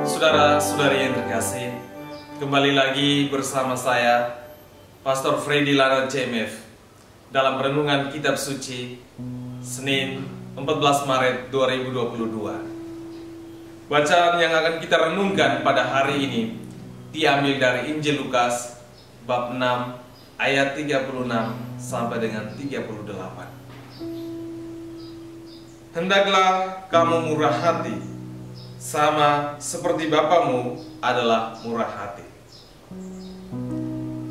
Saudara-saudari yang terkasih, kembali lagi bersama saya, Pastor Freddy Lara CMF, dalam renungan Kitab Suci, Senin 14 Maret 2022. Bacaan yang akan kita renungkan pada hari ini diambil dari Injil Lukas, bab 6, ayat 36 sampai dengan 38. Hendaklah kamu murah hati, sama seperti Bapamu adalah murah hati.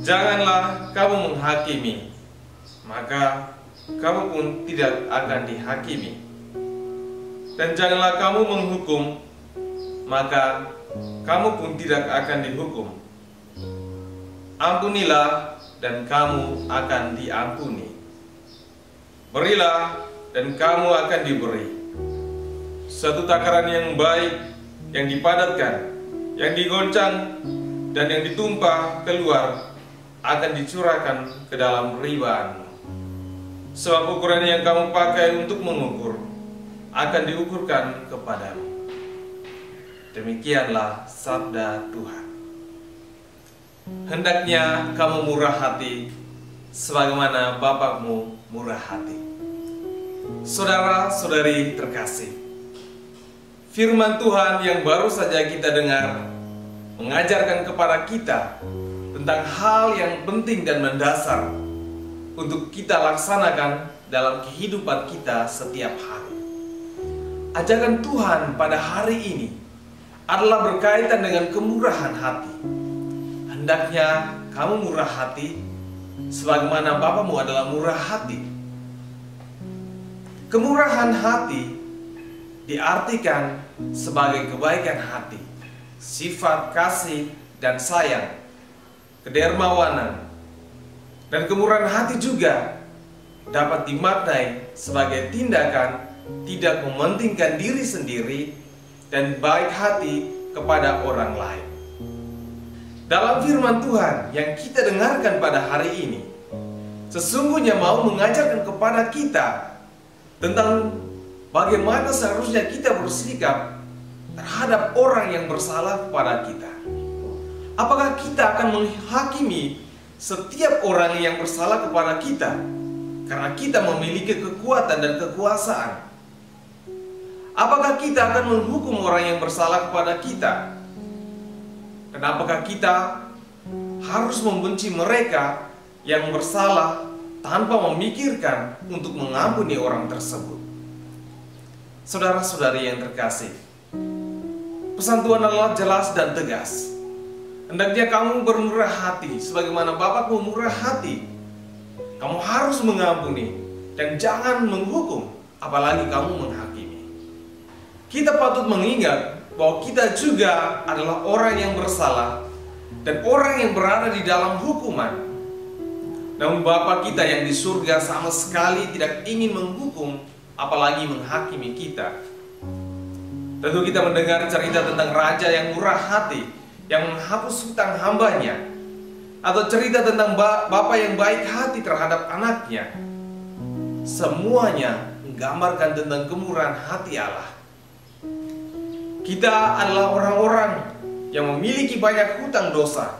Janganlah kamu menghakimi, maka kamu pun tidak akan dihakimi. Dan janganlah kamu menghukum, maka kamu pun tidak akan dihukum. Ampunilah, dan kamu akan diampuni. Berilah, dan kamu akan diberi. Satu takaran yang baik, yang dipadatkan, yang digoncang, dan yang ditumpah keluar akan dicurahkan ke dalam ribaanmu. Sebab ukuran yang kamu pakai untuk mengukur akan diukurkan kepadamu. Demikianlah sabda Tuhan. Hendaknya kamu murah hati, sebagaimana Bapakmu murah hati. Saudara-saudari terkasih, firman Tuhan yang baru saja kita dengar mengajarkan kepada kita tentang hal yang penting dan mendasar untuk kita laksanakan dalam kehidupan kita setiap hari. Ajakan Tuhan pada hari ini adalah berkaitan dengan kemurahan hati. Hendaknya kamu murah hati, sebagaimana Bapamu adalah murah hati. Kemurahan hati diartikan sebagai kebaikan hati, sifat kasih dan sayang, kedermawanan. Dan kemurahan hati juga dapat dimaknai sebagai tindakan tidak mementingkan diri sendiri dan baik hati kepada orang lain. Dalam firman Tuhan yang kita dengarkan pada hari ini, sesungguhnya mau mengajarkan kepada kita tentang bagaimana seharusnya kita bersikap terhadap orang yang bersalah kepada kita. Apakah kita akan menghakimi setiap orang yang bersalah kepada kita karena kita memiliki kekuatan dan kekuasaan? Apakah kita akan menghukum orang yang bersalah kepada kita? Kenapakah kita harus membenci mereka yang bersalah tanpa memikirkan untuk mengampuni orang tersebut? Saudara-saudari yang terkasih, pesan Tuhan adalah jelas dan tegas. Hendaknya kamu bermurah hati, sebagaimana Bapakmu murah hati. Kamu harus mengampuni dan jangan menghukum, apalagi kamu menghakimi. Kita patut mengingat bahwa kita juga adalah orang yang bersalah dan orang yang berada di dalam hukuman. Namun Bapa kita yang di surga sama sekali tidak ingin menghukum, apalagi menghakimi kita. Tentu kita mendengar cerita tentang raja yang murah hati, yang menghapus hutang hambanya, atau cerita tentang bapa yang baik hati terhadap anaknya. Semuanya menggambarkan tentang kemurahan hati Allah. Kita adalah orang-orang yang memiliki banyak hutang dosa,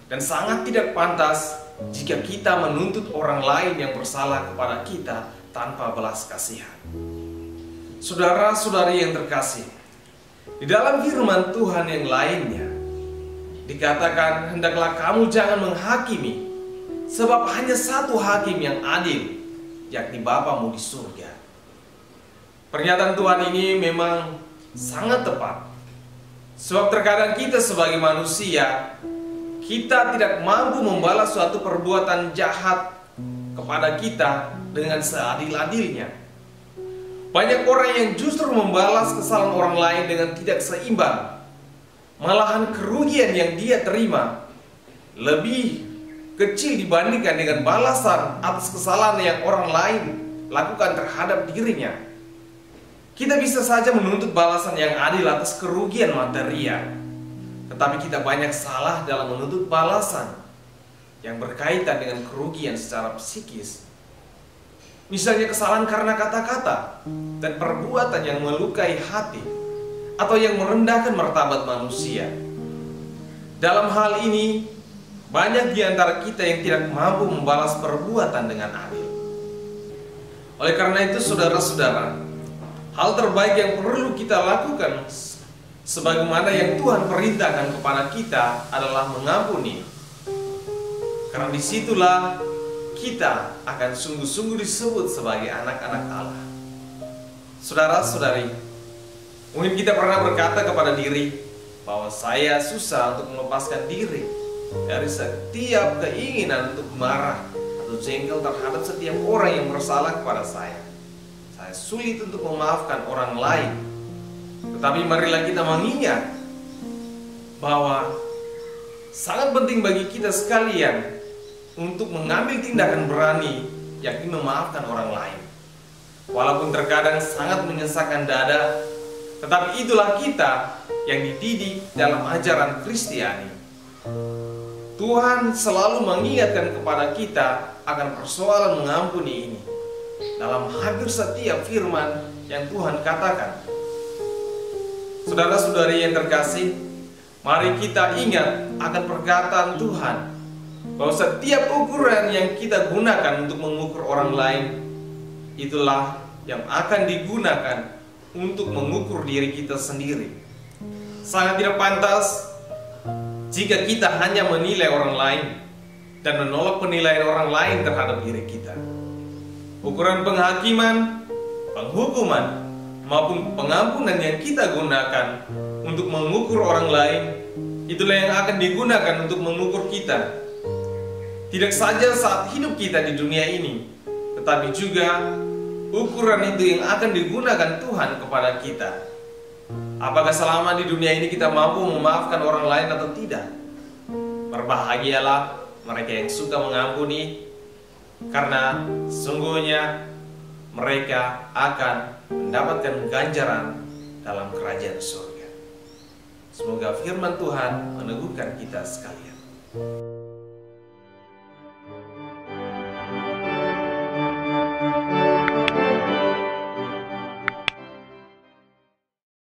dan sangat tidak pantas jika kita menuntut orang lain yang bersalah kepada kita tanpa belas kasihan. Saudara-saudari yang terkasih, di dalam firman Tuhan yang lainnya dikatakan, hendaklah kamu jangan menghakimi, sebab hanya satu hakim yang adil, yakni Bapamu di surga. Pernyataan Tuhan ini memang sangat tepat, sebab terkadang kita sebagai manusia, kita tidak mampu membalas suatu perbuatan jahat kepada kita dengan seadil-adilnya. Banyak orang yang justru membalas kesalahan orang lain dengan tidak seimbang. Malahan kerugian yang dia terima lebih kecil dibandingkan dengan balasan atas kesalahan yang orang lain lakukan terhadap dirinya. Kita bisa saja menuntut balasan yang adil atas kerugian material, tetapi kita banyak salah dalam menuntut balasan yang berkaitan dengan kerugian secara psikis. Misalnya kesalahan karena kata-kata dan perbuatan yang melukai hati, atau yang merendahkan martabat manusia. Dalam hal ini, banyak di antara kita yang tidak mampu membalas perbuatan dengan adil. Oleh karena itu, saudara-saudara, hal terbaik yang perlu kita lakukan sebagaimana yang Tuhan perintahkan kepada kita adalah mengampuni. Karena disitulah kita akan sungguh-sungguh disebut sebagai anak-anak Allah. Saudara-saudari, mungkin kita pernah berkata kepada diri bahwa saya susah untuk melepaskan diri dari setiap keinginan untuk marah atau jengkel terhadap setiap orang yang bersalah kepada saya. Saya sulit untuk memaafkan orang lain. Tetapi marilah kita mengingat bahwa sangat penting bagi kita sekalian untuk mengambil tindakan berani, yakni memaafkan orang lain. Walaupun terkadang sangat menyesakan dada, tetapi itulah kita yang dididik dalam ajaran Kristiani. Tuhan selalu mengingatkan kepada kita akan persoalan mengampuni ini dalam hampir setiap firman yang Tuhan katakan. Saudara-saudari yang terkasih, mari kita ingat akan perkataan Tuhan bahwa setiap ukuran yang kita gunakan untuk mengukur orang lain, itulah yang akan digunakan untuk mengukur diri kita sendiri. Sangat tidak pantas jika kita hanya menilai orang lain dan menolak penilaian orang lain terhadap diri kita. Ukuran penghakiman, penghukuman, maupun pengampunan yang kita gunakan untuk mengukur orang lain, itulah yang akan digunakan untuk mengukur kita. Tidak saja saat hidup kita di dunia ini, tetapi juga ukuran itu yang akan digunakan Tuhan kepada kita. Apakah selama di dunia ini kita mampu memaafkan orang lain atau tidak? Berbahagialah mereka yang suka mengampuni, karena sungguhnya mereka akan mendapatkan ganjaran dalam kerajaan surga. Semoga firman Tuhan meneguhkan kita sekalian.